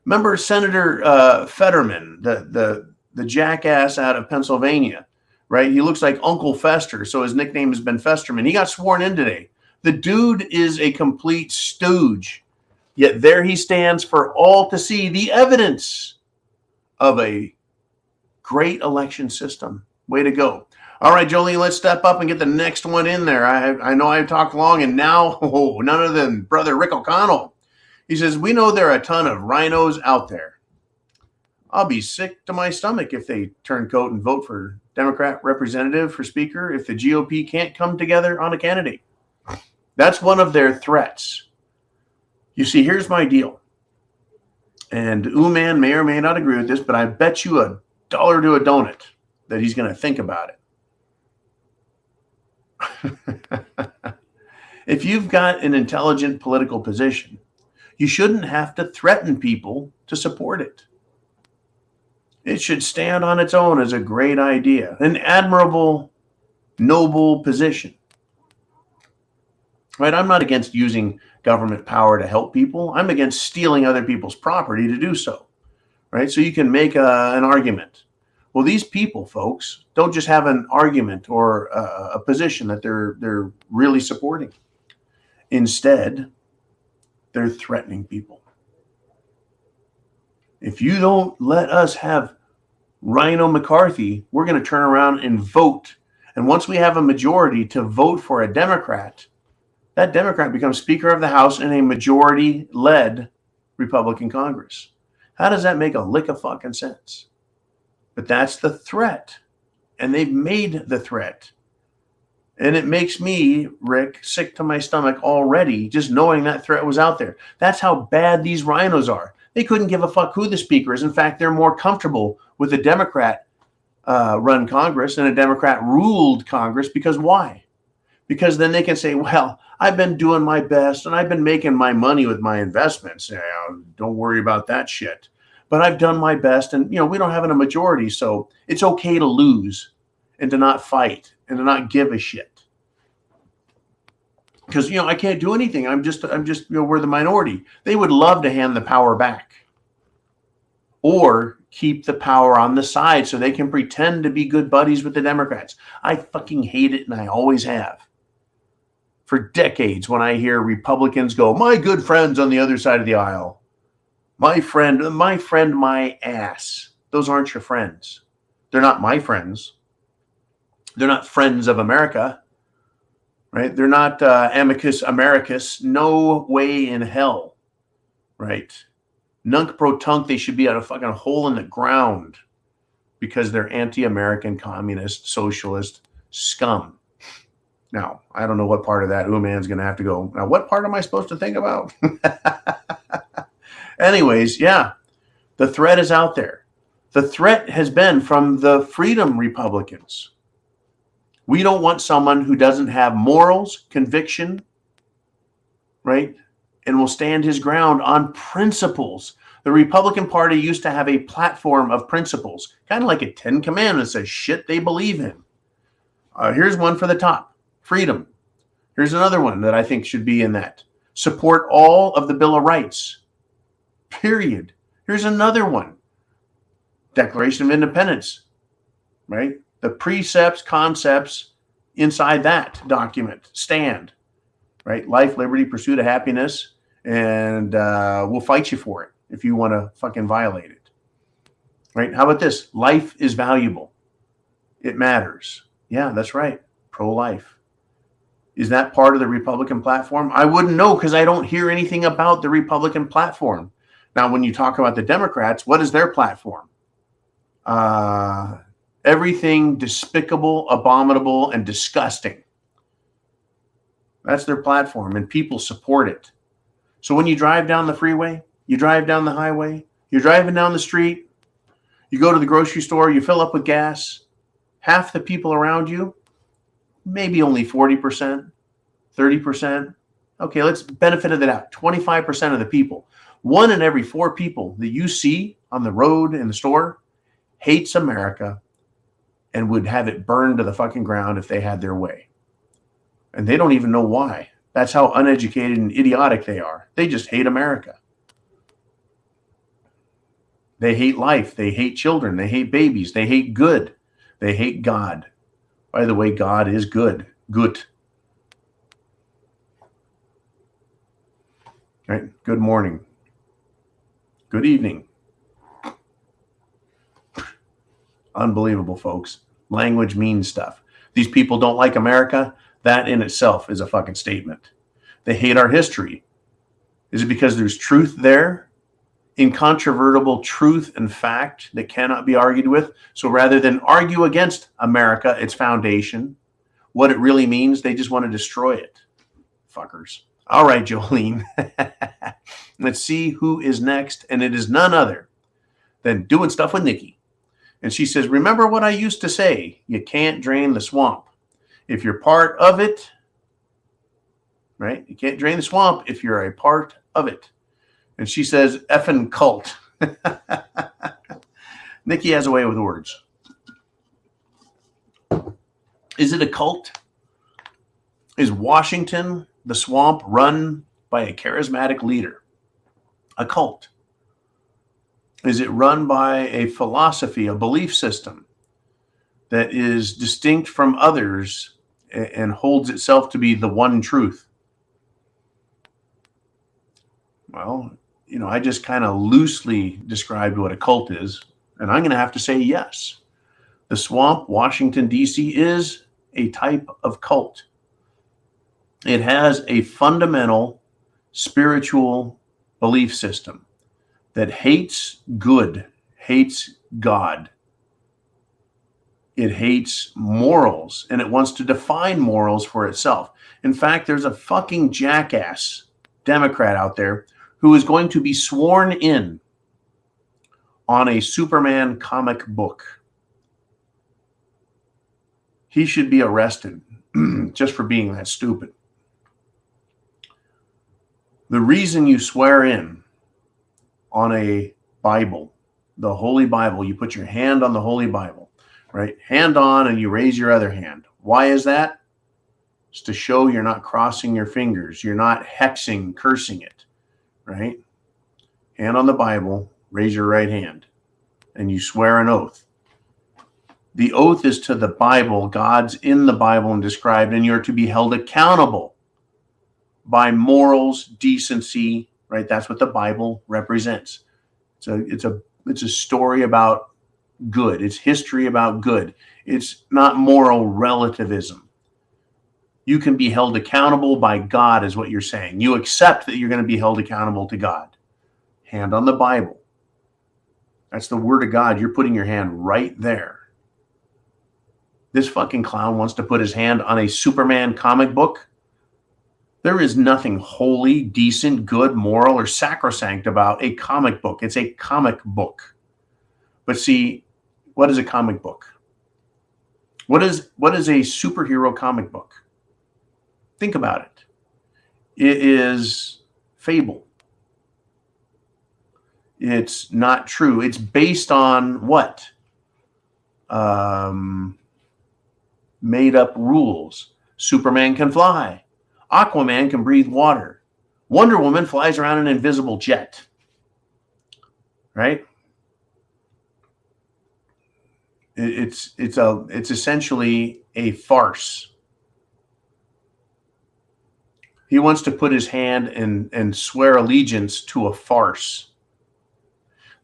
Remember Senator Fetterman, the jackass out of Pennsylvania, right? He looks like Uncle Fester, so his nickname has been Festerman. He got sworn in today. The dude is a complete stooge, yet there he stands for all to see, the evidence of a great election system. Way to go. All right, Jolene, let's step up and get the next one in there. I know I've talked long, and now none other than Brother Rick O'Connell. He says, we know there are a ton of rhinos out there. I'll be sick to my stomach if they turn coat and vote for Democrat representative for speaker if the GOP can't come together on a candidate. That's one of their threats. You see, here's my deal. And Ooman may or may not agree with this, but I bet you $1 to a donut that he's going to think about it. If you've got an intelligent political position, you shouldn't have to threaten people to support it. It should stand on its own as a great idea, an admirable, noble position. Right? I'm not against using government power to help people. I'm against stealing other people's property to do so. Right? So you can make an argument. Well, these people, folks, don't just have an argument or a position that they're really supporting. Instead, they're threatening people. If you don't let us have Rhino McCarthy, we're going to turn around and vote. And once we have a majority to vote for a Democrat, that Democrat becomes Speaker of the House in a majority-led Republican Congress. How does that make a lick of fucking sense? But that's the threat. And they've made the threat. And it makes me, Rick, sick to my stomach already just knowing that threat was out there. That's how bad these rhinos are. They couldn't give a fuck who the speaker is. In fact, they're more comfortable with a Democrat-run Congress and a Democrat-ruled Congress. Because why? Because then they can say, well, I've been doing my best and I've been making my money with my investments. Don't worry about that shit. But I've done my best, and we don't have a majority, so it's okay to lose and to not fight and to not give a shit. Because I can't do anything. I'm just we're the minority. They would love to hand the power back, or keep the power on the side so they can pretend to be good buddies with the Democrats. I fucking hate it, and I always have. For decades, when I hear Republicans go, my good friends on the other side of the aisle. My friend, my ass. Those aren't your friends. They're not my friends. They're not friends of America, right? They're not amicus Americus. No way in hell, right? Nunc pro tunc, they should be at a fucking hole in the ground because they're anti-American, communist, socialist scum. Now, I don't know what part of that Ooman's going to have to go. Now, what part am I supposed to think about? Anyways, yeah, the threat is out there. The threat has been from the Freedom Republicans. We don't want someone who doesn't have morals, conviction, right, and will stand his ground on principles. The Republican Party used to have a platform of principles, kind of like a 10 Commandments, says shit they believe in. Here's one for the top, freedom. Here's another one that I think should be in that. Support all of the Bill of Rights. Period. Here's another one. Declaration of Independence, right? The precepts, concepts inside that document stand, right? Life, liberty, pursuit of happiness, and we'll fight you for it if you want to fucking violate it, right? How about this? Life is valuable. It matters. Yeah, that's right. Pro-life. Is that part of the Republican platform? I wouldn't know because I don't hear anything about the Republican platform. Now, when you talk about the Democrats, what is their platform? Everything despicable, abominable, and disgusting. That's their platform, and people support it. So when you drive down the freeway, you drive down the highway, you're driving down the street, you go to the grocery store, you fill up with gas, half the people around you, maybe only 40%, 30%. Okay, let's benefit of the doubt. 25% of the people, 1 in every 4 people that you see on the road in the store hates America and would have it burned to the fucking ground if they had their way. And they don't even know why. That's how uneducated and idiotic they are. They just hate America. They hate life. They hate children. They hate babies. They hate good. They hate God. By the way, God is good. Good. Right? Good morning. Good evening. Unbelievable, folks. Language means stuff. These people don't like America. That in itself is a fucking statement. They hate our history. Is it because there's truth there? Incontrovertible truth and fact that cannot be argued with. So rather than argue against America, its foundation, what it really means, they just want to destroy it. Fuckers. All right, Jolene. Let's see who is next. And it is none other than Doing Stuff with Nikki. And she says, remember what I used to say, you can't drain the swamp. If you're part of it, right? You can't drain the swamp if you're a part of it. And she says, effing cult. Nikki has a way with words. Is it a cult? Is Washington, the swamp, run by a charismatic leader? A cult. Is it run by a philosophy, a belief system that is distinct from others and holds itself to be the one truth? Well, you know, I just kind of loosely described what a cult is, and I'm going to have to say yes. The swamp, Washington, D.C., is a type of cult. It has a fundamental spiritual belief system that hates good, hates God. It hates morals, and it wants to define morals for itself. In fact, there's a fucking jackass Democrat out there who is going to be sworn in on a Superman comic book. He should be arrested just for being that stupid. The reason you swear in on a Bible, the Holy Bible, you put your hand on the Holy Bible, right? Hand on, and you raise your other hand. Why is that? It's to show you're not crossing your fingers. You're not hexing, cursing it, right? Hand on the Bible, raise your right hand, and you swear an oath. The oath is to the Bible. God's in the Bible and described, and you're to be held accountable by morals, decency, right? That's what the Bible represents. It's a story about good. It's history about good. It's not moral relativism. You can be held accountable by God, is what you're saying. You accept that you're going to be held accountable to God. Hand on the Bible. That's the word of God. You're putting your hand right there. This fucking clown wants to put his hand on a Superman comic book. There is nothing holy, decent, good, moral, or sacrosanct about a comic book. It's a comic book. But see, what is a comic book? What is a superhero comic book? Think about it. It is fable. It's not true. It's based on what? Made up rules. Superman can fly. Aquaman can breathe water. Wonder Woman flies around an invisible jet. Right? It's essentially a farce. He wants to put his hand and swear allegiance to a farce.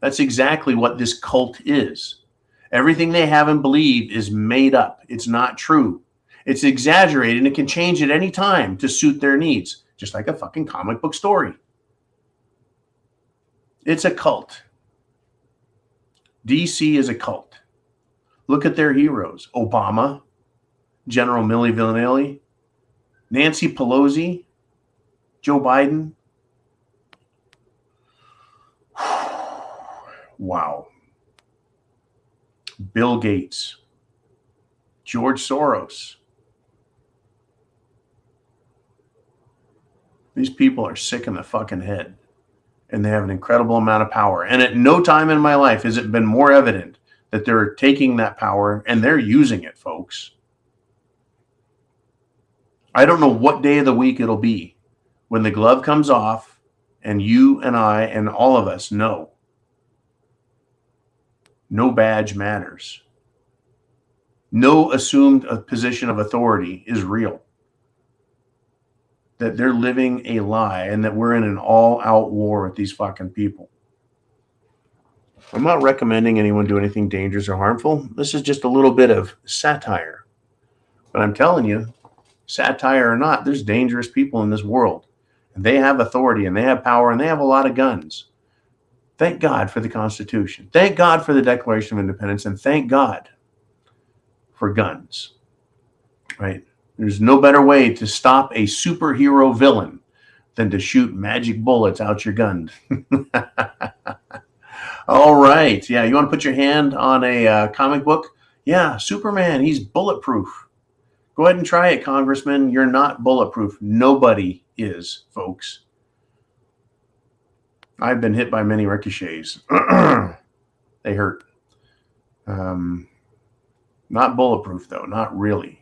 That's exactly what this cult is. Everything they have and believe is made up. It's not true. It's exaggerated and it can change at any time to suit their needs, just like a fucking comic book story. It's a cult. DC is a cult. Look at their heroes. Obama, General Milli Vanilli, Nancy Pelosi, Joe Biden. Wow. Bill Gates, George Soros. These people are sick in the fucking head, and they have an incredible amount of power. And at no time in my life has it been more evident that they're taking that power and they're using it, folks. I don't know what day of the week it'll be when the glove comes off and you and I and all of us know no badge matters. No assumed position of authority is real. That they're living a lie and that we're in an all-out war with these fucking people. I'm not recommending anyone do anything dangerous or harmful. This is just a little bit of satire. But I'm telling you, satire or not, there's dangerous people in this world. And they have authority and they have power and they have a lot of guns. Thank God for the Constitution. Thank God for the Declaration of Independence. And thank God for guns. Right? There's no better way to stop a superhero villain than to shoot magic bullets out your gun. All right. Yeah, you want to put your hand on a comic book? Yeah, Superman, he's bulletproof. Go ahead and try it, Congressman. You're not bulletproof. Nobody is, folks. I've been hit by many ricochets. They hurt. Not bulletproof, though. Not really.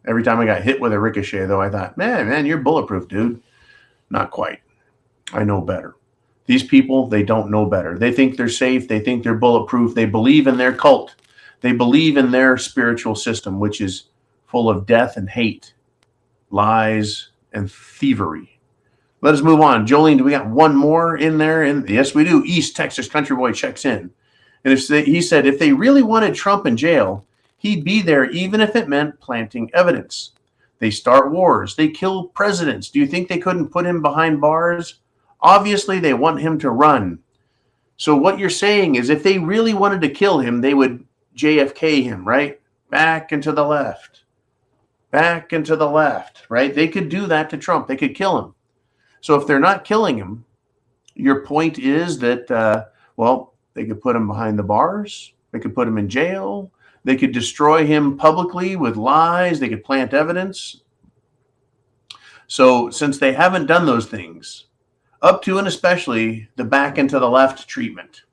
Every time I got hit with a ricochet, though, I thought, man, you're bulletproof, dude. Not quite. I know better. These people, they don't know better. They think they're safe. They think they're bulletproof. They believe in their cult. They believe in their spiritual system, which is full of death and hate, lies, and thievery. Let us move on. Jolene, do we got one more in there? And yes, we do. East Texas Country Boy checks in. And he said, if they really wanted Trump in jail, he'd be there even if it meant planting evidence. They start wars. They kill presidents. Do you think they couldn't put him behind bars? Obviously, they want him to run. So what you're saying is if they really wanted to kill him, they would JFK him, right? Back and to the left. Back and to the left, right? They could do that to Trump. They could kill him. So if they're not killing him, your point is that, they could put him behind the bars. They could put him in jail. They could destroy him publicly with lies. They could plant evidence. So since they haven't done those things, up to and especially the back and to the left treatment,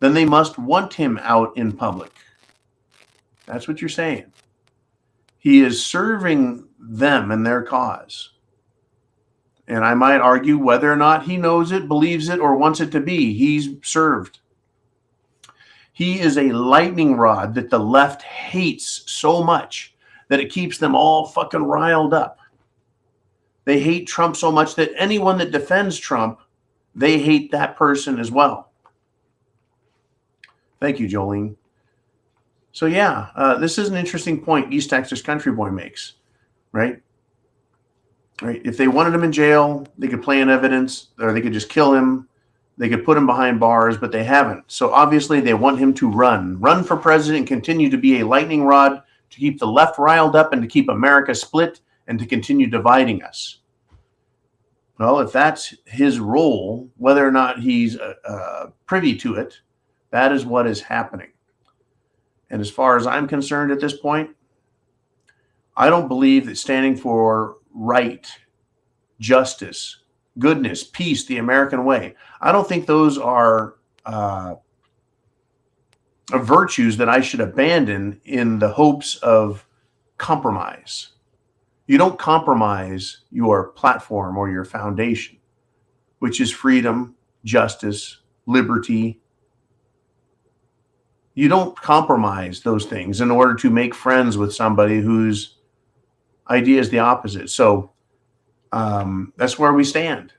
then they must want him out in public. That's what you're saying. He is serving them and their cause. And I might argue whether or not he knows it, believes it, or wants it to be, he's served. He is a lightning rod that the left hates so much that it keeps them all fucking riled up. They hate Trump so much that anyone that defends Trump, they hate that person as well. Thank you, Jolene. So yeah, this is an interesting point East Texas Country Boy makes, right? Right. If they wanted him in jail, they could plant evidence, or they could just kill him. They could put him behind bars, but they haven't. So obviously they want him to run for president, continue to be a lightning rod to keep the left riled up and to keep America split and to continue dividing us. Well, if that's his role, whether or not he's privy to it, that is what is happening. And as far as I'm concerned at this point, I don't believe that standing for right, justice, goodness, peace, the American way, I don't think those are virtues that I should abandon in the hopes of compromise. You don't compromise your platform or your foundation, which is freedom, justice, liberty. You don't compromise those things in order to make friends with somebody whose idea is the opposite. So that's where we stand,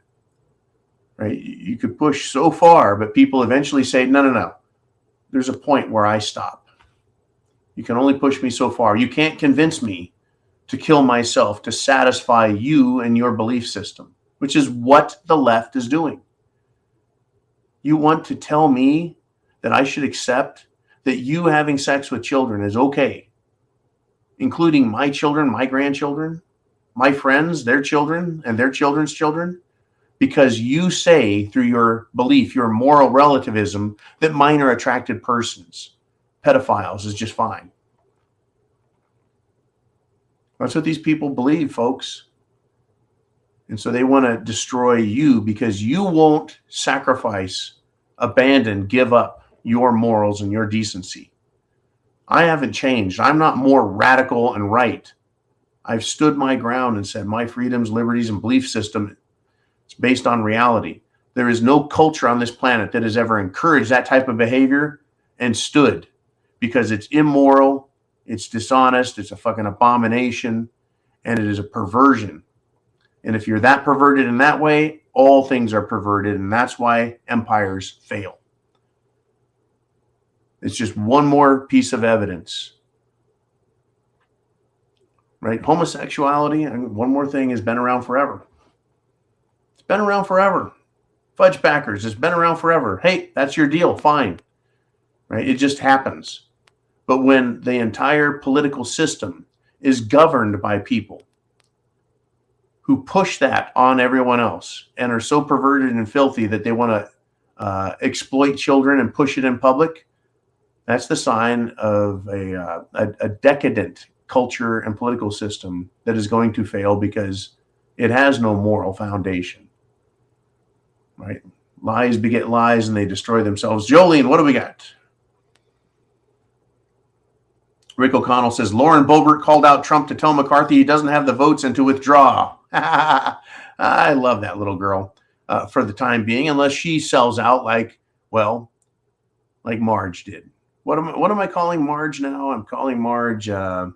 right? You could push so far, but people eventually say, no. There's a point where I stop. You can only push me so far. You can't convince me to kill myself to satisfy you and your belief system, which is what the left is doing. You want to tell me that I should accept that you having sex with children is okay, including my children, my grandchildren, my friends, their children, and their children's children, because you say through your belief, your moral relativism, that minor attracted persons, pedophiles, is just fine. That's what these people believe, folks. And so they want to destroy you because you won't sacrifice, abandon, give up your morals and your decency. I haven't changed. I'm not more radical and right. I've stood my ground and said my freedoms, liberties, and belief system is based on reality. There is no culture on this planet that has ever encouraged that type of behavior and stood, because it's immoral, it's dishonest, it's a fucking abomination, and it is a perversion. And if you're that perverted in that way, all things are perverted, and that's why empires fail. It's just one more piece of evidence, right? Homosexuality, and one more thing, has been around forever. It's been around forever. Fudge backers, it's been around forever. Hey, that's your deal, fine, right? It just happens. But when the entire political system is governed by people who push that on everyone else and are so perverted and filthy that they want to exploit children and push it in public, that's the sign of a decadent culture and political system that is going to fail because it has no moral foundation, right? Lies beget lies and they destroy themselves. Jolene, what do we got? Rick O'Connell says, Lauren Boebert called out Trump to tell McCarthy he doesn't have the votes and to withdraw. I love that little girl for the time being, unless she sells out like Marge did. What am I calling Marge now? I'm calling Marge, I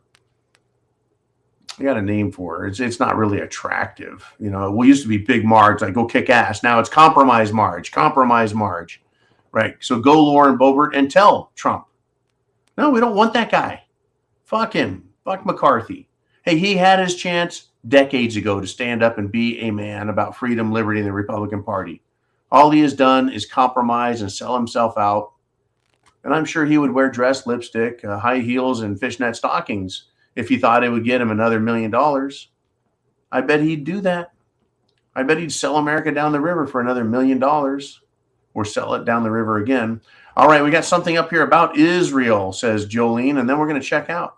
got a name for her. It's not really attractive. You know, we used to be Big Marge, like go kick ass. Now it's Compromise Marge, right? So go Lauren Boebert and tell Trump, no, we don't want that guy. Fuck him. Fuck McCarthy. Hey, he had his chance decades ago to stand up and be a man about freedom, liberty, and the Republican Party. All he has done is compromise and sell himself out. And I'm sure he would wear dress, lipstick, high heels, and fishnet stockings if he thought it would get him another $1 million. I bet he'd do that. I bet he'd sell America down the river for another $1 million, or sell it down the river again. All right, we got something up here about Israel, says Jolene, and then we're going to check out.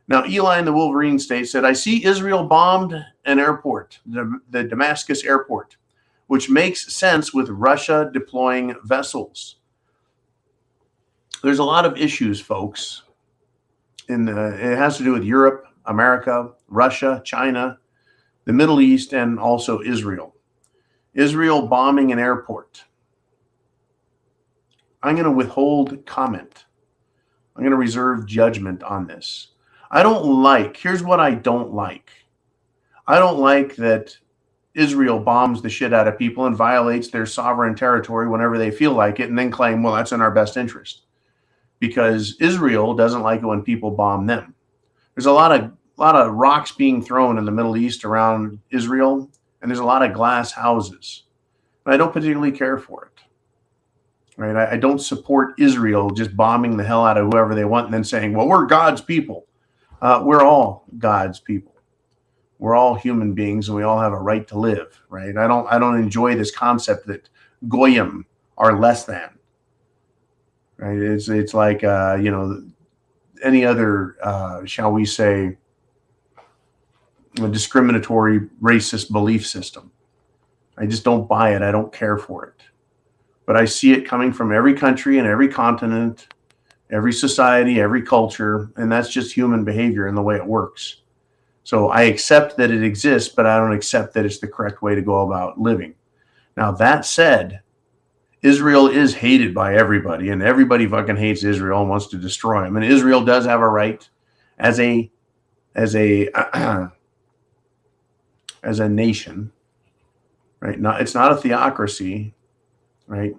Now, Eli in the Wolverine State said, I see Israel bombed an airport, the Damascus airport, which makes sense with Russia deploying vessels. There's a lot of issues, folks. It has to do with Europe, America, Russia, China, the Middle East, and also Israel. Israel bombing an airport. I'm going to withhold comment. I'm going to reserve judgment on this. Here's what I don't like. I don't like that Israel bombs the shit out of people and violates their sovereign territory whenever they feel like it and then claim, well, that's in our best interest. Because Israel doesn't like it when people bomb them. There's a lot of rocks being thrown in the Middle East around Israel, and there's a lot of glass houses. And I don't particularly care for it. Right? I don't support Israel just bombing the hell out of whoever they want and then saying, well, we're God's people. We're all God's people. We're all human beings and we all have a right to live, right? I don't enjoy this concept that Goyim are less than, right? It's like, any other, shall we say, a discriminatory racist belief system. I just don't buy it. I don't care for it. But I see it coming from every country and every continent, every society, every culture, and that's just human behavior and the way it works. So I accept that it exists, but I don't accept that it's the correct way to go about living. Now, that said, Israel is hated by everybody, and everybody fucking hates Israel and wants to destroy them. And Israel does have a right as a nation, right? It's not a theocracy, right?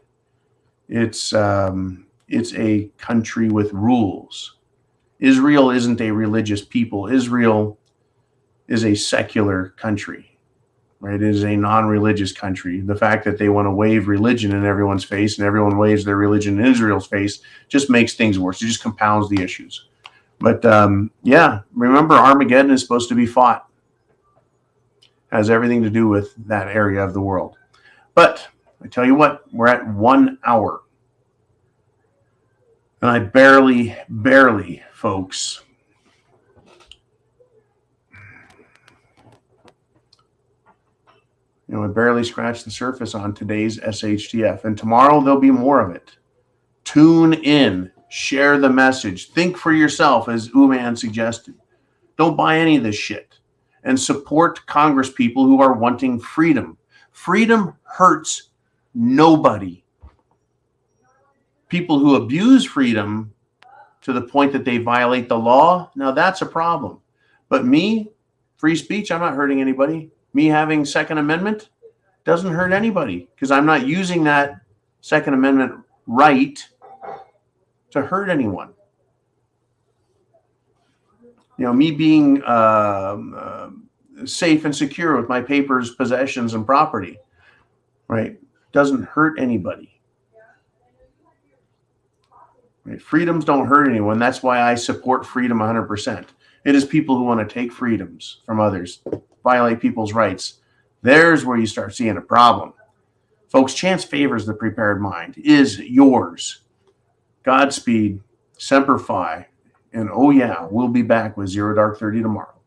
It's a country with rules. Israel isn't a religious people. Israel is a secular country, right? It is a non-religious country. The fact that they want to wave religion in everyone's face and everyone waves their religion in Israel's face just makes things worse. It just compounds the issues. But yeah, remember, Armageddon is supposed to be fought. Has everything to do with that area of the world. But I tell you what, we're at 1 hour. And I barely, folks, I barely scratched the surface on today's SHTF. And tomorrow there'll be more of it. Tune in, share the message, think for yourself, as Uman suggested. Don't buy any of this shit. And support Congress people who are wanting freedom. Freedom hurts nobody. People who abuse freedom to the point that they violate the law, now that's a problem. But me, free speech, I'm not hurting anybody. Me having Second Amendment doesn't hurt anybody because I'm not using that Second Amendment right to hurt anyone. Me being safe and secure with my papers, possessions, and property, right, doesn't hurt anybody. Right? Freedoms don't hurt anyone. That's why I support freedom 100%. It is people who want to take freedoms from others, violate people's rights. There's where you start seeing a problem. Folks, chance favors the prepared mind. Is yours. Godspeed, Semper Fi, and oh yeah, we'll be back with Zero Dark 30 tomorrow.